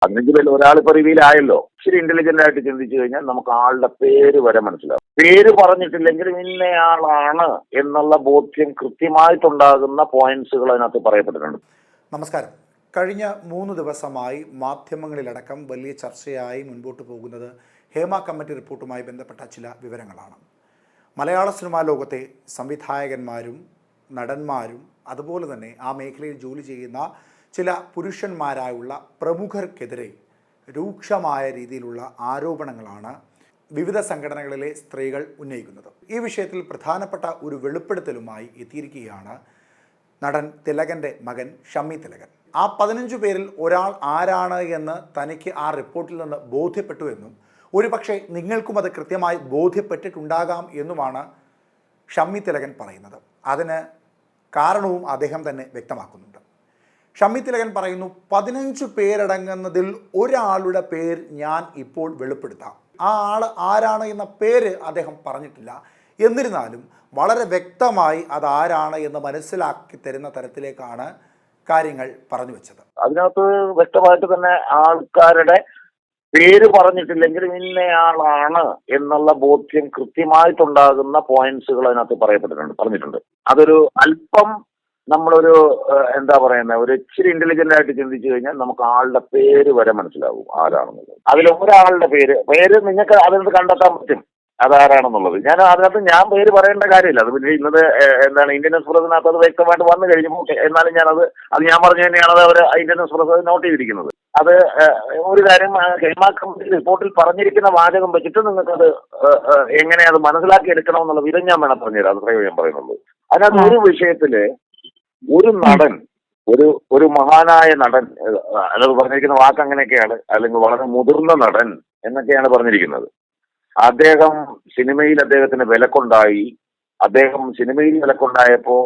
15 പേരിൽ ഒരാൾ ഇപ്പൊ റിവീലായല്ലോ. ഇച്ചിരി ഇന്റലിജന്റ് ആയിട്ട് ചിന്തിച്ചു കഴിഞ്ഞാൽ നമുക്ക് ആളുടെ പേര് വരെ മനസ്സിലാവും. പേര് പറഞ്ഞിട്ടില്ലെങ്കിലും ഇന്നയാളാണ് എന്നുള്ള ബോധ്യം കൃത്യമായിട്ടുണ്ടാകുന്ന പോയിന്റ്സുകൾ അതിനകത്ത് പറയപ്പെട്ടിട്ടുണ്ട്. നമസ്കാരം. കഴിഞ്ഞ 3 ദിവസമായി മാധ്യമങ്ങളിലടക്കം വലിയ ചർച്ചയായി മുൻപോട്ട് പോകുന്നത് ഹേമ കമ്മിറ്റി റിപ്പോർട്ടുമായി ബന്ധപ്പെട്ട ചില വിവരങ്ങളാണ്. മലയാള സിനിമാ ലോകത്തെ സംവിധായകന്മാരും നടന്മാരും അതുപോലെ തന്നെ ആ മേഖലയിൽ ജോലി ചെയ്യുന്ന ചില പുരുഷന്മാരായുള്ള പ്രമുഖർക്കെതിരെ രൂക്ഷമായ രീതിയിലുള്ള ആരോപണങ്ങളാണ് വിവിധ സംഘടനകളിലെ സ്ത്രീകൾ ഉന്നയിക്കുന്നത്. ഈ വിഷയത്തിൽ പ്രധാനപ്പെട്ട ഒരു വെളിപ്പെടുത്തലുമായി എത്തിയിരിക്കുകയാണ് നടൻ തിലകൻ്റെ മകൻ ഷമ്മി തിലകൻ. ആ 15 പേരിൽ ഒരാൾ ആരാണ് എന്ന് തനിക്ക് ആ റിപ്പോർട്ടിൽ നിന്ന് ബോധ്യപ്പെട്ടു എന്നും ഒരുപക്ഷെ നിങ്ങൾക്കും അത് കൃത്യമായി ബോധ്യപ്പെട്ടിട്ടുണ്ടാകാം എന്നുമാണ് ഷമ്മി തിലകൻ പറയുന്നത്. അതിന് കാരണവും അദ്ദേഹം തന്നെ വ്യക്തമാക്കുന്നുണ്ട്. ഷമ്മി തിലകൻ പറയുന്നു, 15 പേരടങ്ങുന്നതിൽ ഒരാളുടെ പേര് ഞാൻ ഇപ്പോൾ വെളിപ്പെടുത്താം. ആ ആൾ ആരാണ് എന്ന പേര് അദ്ദേഹം പറഞ്ഞിട്ടില്ല. എന്നിരുന്നാലും വളരെ വ്യക്തമായി അതാരാണ് എന്ന് മനസ്സിലാക്കി തരുന്ന തരത്തിലേക്കാണ് കാര്യങ്ങൾ പറഞ്ഞു വെച്ചത്. അതിനകത്ത് വ്യക്തമായിട്ട് തന്നെ ആൾക്കാരുടെ പേര് പറഞ്ഞിട്ടില്ലെങ്കിലും ഇന്നയാളാണ് എന്നുള്ള ബോധ്യം കൃത്യമായിട്ടുണ്ടാകുന്ന പോയിന്റ്സുകൾ അതിനകത്ത് പറഞ്ഞിട്ടുണ്ട്. അതൊരു അല്പം നമ്മളൊരു എന്താ പറയുന്നത്, ഒരു ഇച്ചിരി ഇന്റലിജന്റ് ആയിട്ട് ചിന്തിച്ചു കഴിഞ്ഞാൽ നമുക്ക് ആളുടെ പേര് വരെ മനസ്സിലാവും ആരാണെന്നുള്ളത്. അതിൽ ഒരാളുടെ പേര് നിങ്ങൾക്ക് അതിനകത്ത് കണ്ടെത്താൻ പറ്റും അതാരാണെന്നുള്ളത്. ഞാൻ പേര് പറയേണ്ട കാര്യമില്ല. അത് പിന്നെ ഇന്നത് ഇന്ത്യൻ എക്സ്പ്രസിനകത്ത് അത് വ്യക്തമായിട്ട് വന്നു കഴിഞ്ഞപ്പോൾ എന്നാലും ഞാൻ പറഞ്ഞു തന്നെയാണ് അവർ ഇന്ത്യൻ എക്സ്പ്രസ് നോട്ട് ചെയ്തിരിക്കുന്നത്. അത് ഒരു കാര്യം ഹേമ കമ്മിറ്റി റിപ്പോർട്ടിൽ പറഞ്ഞിരിക്കുന്ന വാചകം വെച്ചിട്ട് നിങ്ങൾക്കത് എങ്ങനെ അത് മനസ്സിലാക്കി എടുക്കണം എന്നുള്ള വിധം ഞാൻ വേണം പറഞ്ഞുതരാം. അത് പ്രയോഗം ഞാൻ പറയുന്നുള്ളൂ. അതിനകത്ത് ഒരു വിഷയത്തില് ഒരു നടൻ, ഒരു മഹാനായ നടൻ, അതായത് പറഞ്ഞിരിക്കുന്ന വാക്ക് അങ്ങനെയൊക്കെയാണ്, അല്ലെങ്കിൽ വളരെ മുതിർന്ന നടൻ എന്നൊക്കെയാണ് പറഞ്ഞിരിക്കുന്നത്. അദ്ദേഹം സിനിമയിൽ അദ്ദേഹത്തിന് വിലക്കുണ്ടായി. അദ്ദേഹം സിനിമയിൽ വിലക്കുണ്ടായപ്പോ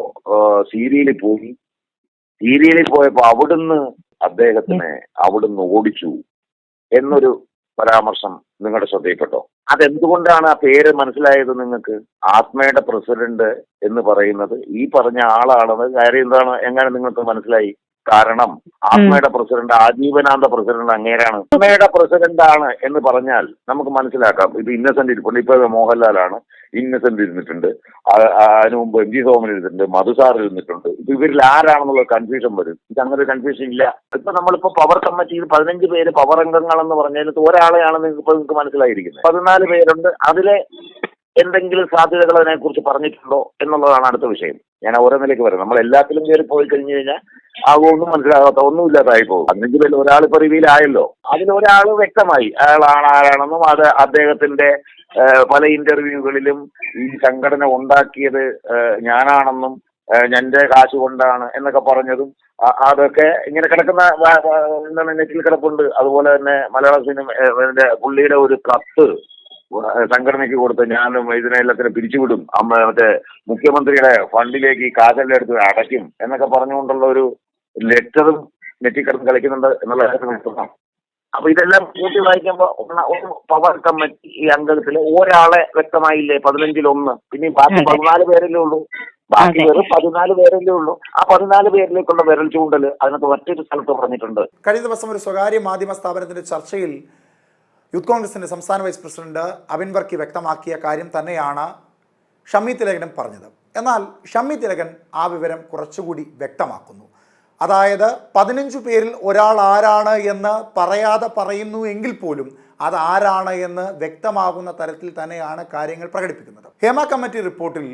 സീരിയലിൽ പോയി. സീരിയലിൽ പോയപ്പോ അവിടുന്ന് ഓടിച്ചു എന്നൊരു പരാമർശം നിങ്ങളുടെ ശ്രദ്ധയിൽപ്പെട്ടോ? അതെന്തുകൊണ്ടാണ് ആ പേര് മനസ്സിലായത് നിങ്ങൾക്ക്? ആത്മയുടെ പ്രസിഡന്റ് എന്ന് പറയുന്നത് ഈ പറഞ്ഞ ആളാണെന്ന് കാര്യം എങ്ങനെ നിങ്ങൾക്ക് മനസ്സിലായി? കാരണം ആത്മയുടെ പ്രസിഡന്റ് ആജീവനാന്ത പ്രസിഡന്റ് അങ്ങേരാണ്. ആത്മയുടെ പ്രസിഡന്റ് ആണ് എന്ന് പറഞ്ഞാൽ നമുക്ക് മനസ്സിലാക്കാം. ഇത് ഇന്നസെന്റ് ഇരിപ്പുണ്ട്. ഇപ്പൊ മോഹൻലാലാണ്, ഇന്നസെന്റ് ഇരുന്നിട്ടുണ്ട്, അതിനു മുമ്പ് MG സോമൻ ഇരുന്നിട്ടുണ്ട്, മധുസാർ ഇരുന്നിട്ടുണ്ട്. ഇപ്പൊ ഇവരിൽ ആരാണെന്നുള്ള കൺഫ്യൂഷൻ വരും. ഇത് അങ്ങനെ ഒരു കൺഫ്യൂഷൻ ഇല്ല. ഇപ്പൊ നമ്മളിപ്പോ പവർ കമ്മിറ്റിയിൽ 15 പേര് പവർ അംഗങ്ങൾ എന്ന് പറഞ്ഞതിൽ ഒരാളെയാണ് നിങ്ങൾക്ക് മനസ്സിലായിരിക്കുന്നത്. 14 പേരുണ്ട്. അതിലെ എന്തെങ്കിലും സാധ്യതകൾ അതിനെ കുറിച്ച് പറഞ്ഞിട്ടുണ്ടോ എന്നുള്ളതാണ് അടുത്ത വിഷയം. ഞാൻ ഓരോന്നിലേക്ക് വരാം. നമ്മൾ എല്ലാത്തിലും കയറി പോയി കഴിഞ്ഞു കഴിഞ്ഞാൽ ഒന്നും മനസ്സിലാകാത്ത ഒന്നുമില്ലാതായി പോകും. 15 പേരിൽ ഒരാൾ ഇപ്പൊ റിവീലായല്ലോ. അതിലൊരാൾ വ്യക്തമായി അയാളാണ് ആരാണെന്നും അത് അദ്ദേഹത്തിന്റെ പല ഇന്റർവ്യൂകളിലും ഈ സംഘടന ഉണ്ടാക്കിയത് ഞാനാണെന്നും എന്റെ കാശ് കൊണ്ടാണ് എന്നൊക്കെ പറഞ്ഞതും അതൊക്കെ ഇങ്ങനെ കിടക്കുന്ന നെറ്റിൽ കിടപ്പുണ്ട്. അതുപോലെ തന്നെ മലയാള സിനിമ പുള്ളിയുടെ ഒരു കത്ത് സംഘടനയ്ക്ക് കൊടുത്ത് ഞാനും ഇതിനെല്ലാത്തിനും പിരിച്ചുവിടും, മറ്റേ മുഖ്യമന്ത്രിയുടെ ഫണ്ടിലേക്ക് ഈ കാശെല്ലാം എടുത്ത് അടയ്ക്കും എന്നൊക്കെ പറഞ്ഞുകൊണ്ടുള്ള ഒരു ലെറ്ററും നെറ്റിക്കിടന്ന് കളിക്കുന്നുണ്ട് എന്നുള്ള കാര്യം. അപ്പൊ ഇതെല്ലാം കൂട്ടി വായിക്കുമ്പോ പവർ കമ്മിറ്റി ഈ അംഗത്തില് ഒരാളെ വ്യക്തമായില്ലേ? 15-ൽ 1. പിന്നെ ബാക്കി 14 പേരല്ലേ ഉള്ളൂ. ബാക്കി വെറും 14 പേരല്ലേ ഉള്ളൂ. ആ 14 പേരിലേക്കുള്ള വിരൽ ചൂണ്ടല് അതിനകത്ത് മറ്റൊരു സ്ഥലത്ത് പറഞ്ഞിട്ടുണ്ട്. കഴിഞ്ഞ ദിവസം ഒരു സ്വകാര്യ മാധ്യമ സ്ഥാപനത്തിന്റെ ചർച്ചയിൽ യൂത്ത് കോൺഗ്രസിന്റെ സംസ്ഥാന വൈസ് പ്രസിഡന്റ് അബിൻ വർക്കി വ്യക്തമാക്കിയ കാര്യം തന്നെയാണ് ഷമ്മി തിലകനും പറഞ്ഞത്. എന്നാൽ ഷമ്മി തിലകൻ ആ വിവരം കുറച്ചുകൂടി വ്യക്തമാക്കുന്നു. അതായത് 15 പേരിൽ ഒരാൾ ആരാണ് എന്ന് പറയാതെ പറയുന്നു എങ്കിൽ പോലും അത് ആരാണ് എന്ന് വ്യക്തമാകുന്ന തരത്തിൽ തന്നെയാണ് കാര്യങ്ങൾ പ്രകടിപ്പിക്കുന്നത്. ഹേമ കമ്മിറ്റി റിപ്പോർട്ടിൽ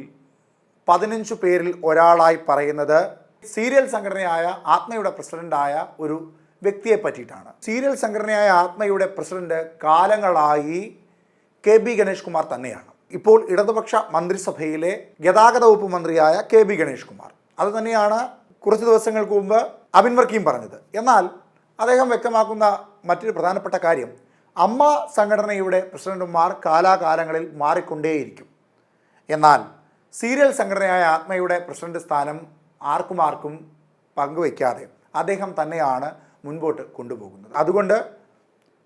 15 പേരിൽ ഒരാളായി പറയുന്നത് സീരിയൽ സംഘടനയായ ആത്മയുടെ പ്രസിഡന്റായ ഒരു വ്യക്തിയെ പറ്റിയിട്ടാണ്. സീരിയൽ സംഘടനയായ ആത്മയുടെ പ്രസിഡന്റ് കാലങ്ങളായി KB ഗണേഷ് കുമാർ തന്നെയാണ്. ഇപ്പോൾ ഇടതുപക്ഷ മന്ത്രിസഭയിലെ ഗതാഗത വകുപ്പ് മന്ത്രിയായ KB ഗണേഷ് കുമാർ. അത് തന്നെയാണ് കുറച്ച് ദിവസങ്ങൾക്ക് മുമ്പ് അബിൻ വർക്കിയും പറഞ്ഞത്. എന്നാൽ അദ്ദേഹം വ്യക്തമാക്കുന്ന മറ്റൊരു പ്രധാനപ്പെട്ട കാര്യം, അമ്മ സംഘടനയുടെ പ്രസിഡന്റുമാർ കാലാകാലങ്ങളിൽ മാറിക്കൊണ്ടേയിരിക്കും. എന്നാൽ സീരിയൽ സംഘടനയായ ആത്മയുടെ പ്രസിഡന്റ് സ്ഥാനം ആർക്കും പങ്കുവയ്ക്കാതെ അദ്ദേഹം തന്നെയാണ് മുൻപോട്ട് കൊണ്ടുപോകുന്നത്. അതുകൊണ്ട്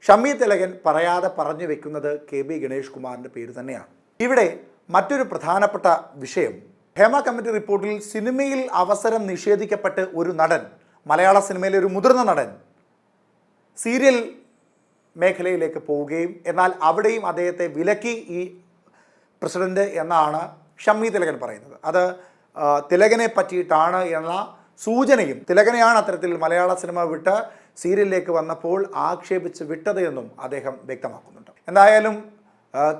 ഷമ്മി തിലകൻ പറയാതെ പറഞ്ഞു വെക്കുന്നത് KB ഗണേഷ് കുമാറിൻ്റെ പേര് തന്നെയാണ്. ഇവിടെ മറ്റൊരു പ്രധാനപ്പെട്ട വിഷയം, ഹേമ കമ്മിറ്റി റിപ്പോർട്ടിൽ സിനിമയിൽ അവസരം നിഷേധിക്കപ്പെട്ട് ഒരു നടൻ, മലയാള സിനിമയിലെ ഒരു മുതിർന്ന നടൻ സീരിയൽ മേഖലയിലേക്ക് പോവുകയും എന്നാൽ അവിടെയും അദ്ദേഹത്തെ വിലക്കി ഈ പ്രസിഡന്റ് എന്നാണ് ഷമ്മി തിലകൻ പറയുന്നത്. അത് തിലകനെ പറ്റിയിട്ടാണ് എന്ന സൂചനയും, തിലകനെയാണ് അത്തരത്തിൽ മലയാള സിനിമ വിട്ട് സീരിയലിലേക്ക് വന്നപ്പോൾ ആക്ഷേപിച്ച് വിട്ടത് എന്നും അദ്ദേഹം വ്യക്തമാക്കുന്നുണ്ട്. എന്തായാലും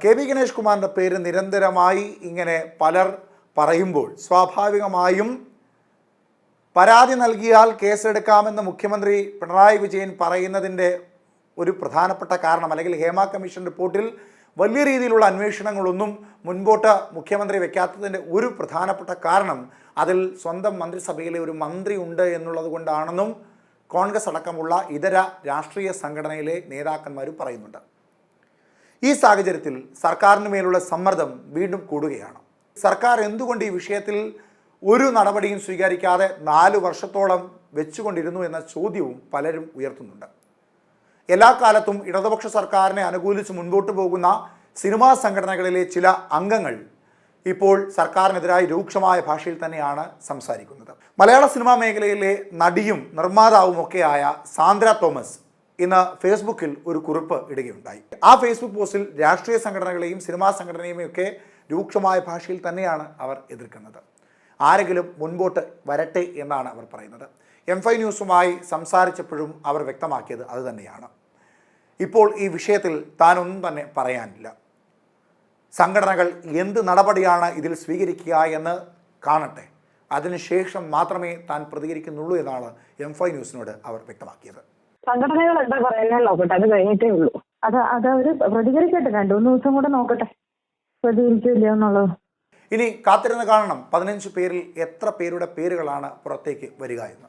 കെ വി ഗണേഷ് കുമാറിൻ്റെ പേര് നിരന്തരമായി ഇങ്ങനെ പലർ പറയുമ്പോൾ സ്വാഭാവികമായും പരാതി നൽകിയാൽ കേസെടുക്കാമെന്ന് മുഖ്യമന്ത്രി പിണറായി വിജയൻ പറയുന്നതിൻ്റെ ഒരു പ്രധാനപ്പെട്ട കാരണം, അല്ലെങ്കിൽ ഹേമ കമ്മീഷൻ റിപ്പോർട്ടിൽ വലിയ രീതിയിലുള്ള അന്വേഷണങ്ങളൊന്നും മുൻപോട്ട് മുഖ്യമന്ത്രി വയ്ക്കാത്തതിൻ്റെ ഒരു പ്രധാനപ്പെട്ട കാരണം അതിൽ സ്വന്തം മന്ത്രിസഭയിലെ ഒരു മന്ത്രി ഉണ്ട് എന്നുള്ളത് കൊണ്ടാണെന്നും കോൺഗ്രസ് അടക്കമുള്ള ഇതര രാഷ്ട്രീയ സംഘടനയിലെ നേതാക്കന്മാർ പറയുന്നുണ്ട്. ഈ സാഹചര്യത്തിൽ സർക്കാരിന് മേലുള്ള സമ്മർദ്ദം വീണ്ടും കൂടുകയാണ്. സർക്കാർ എന്തുകൊണ്ട് ഈ വിഷയത്തിൽ ഒരു നടപടിയും സ്വീകരിക്കാതെ 4 വർഷത്തോളം വെച്ചുകൊണ്ടിരുന്നു എന്ന ചോദ്യവും പലരും ഉയർത്തുന്നുണ്ട്. എല്ലാ കാലത്തും ഇടതുപക്ഷ സർക്കാരിനെ അനുകൂലിച്ച് മുൻപോട്ട് പോകുന്ന സിനിമാ സംഘടനകളിലെ ചില അംഗങ്ങൾ ഇപ്പോൾ സർക്കാരിനെതിരായി രൂക്ഷമായ ഭാഷയിൽ തന്നെയാണ് സംസാരിക്കുന്നത്. മലയാള സിനിമാ മേഖലയിലെ നടിയും നിർമ്മാതാവുമൊക്കെയായ സാന്ദ്ര തോമസ് ഇന്ന് ഫേസ്ബുക്കിൽ ഒരു കുറിപ്പ് ഇടുകയുണ്ടായി. ആ ഫേസ്ബുക്ക് പോസ്റ്റിൽ രാഷ്ട്രീയ സംഘടനകളെയും സിനിമാ സംഘടനയെയും ഒക്കെ രൂക്ഷമായ ഭാഷയിൽ തന്നെയാണ് അവർ എതിർക്കുന്നത്. ആരെങ്കിലും മുൻപോട്ട് വരട്ടെ എന്നാണ് അവർ പറയുന്നത്. M5 ന്യൂസുമായി സംസാരിച്ചപ്പോഴും അവർ വ്യക്തമാക്കിയത് അതുതന്നെയാണ്. ഇപ്പോൾ ഈ വിഷയത്തിൽ താനൊന്നും തന്നെ പറയാനില്ല. സംഘടനകൾ എന്ത് നടപടിയാണ് ഇതിൽ സ്വീകരിക്കുക എന്ന് കാണട്ടെ, അതിനുശേഷം മാത്രമേ താൻ പ്രതികരിക്കുന്നുള്ളൂ എന്നാണ് M5 ന്യൂസിനോട് അവർ വ്യക്തമാക്കിയത്. സംഘടനകൾ എന്താ പറയുന്നത് നോക്കട്ടെ, അത് കഴിഞ്ഞിട്ടേ ഉള്ളൂ. അത് അവർ പ്രതികരിക്കട്ടെ, 2-3 ദിവസം കൂടെ നോക്കട്ടെ പ്രതികരിക്കില്ല എന്നുള്ളത്. ഇനി കാത്തിരുന്ന് കാണണം 15 പേരിൽ എത്ര പേരുടെ പേരുകളാണ് പുറത്തേക്ക് വരിക എന്ന്.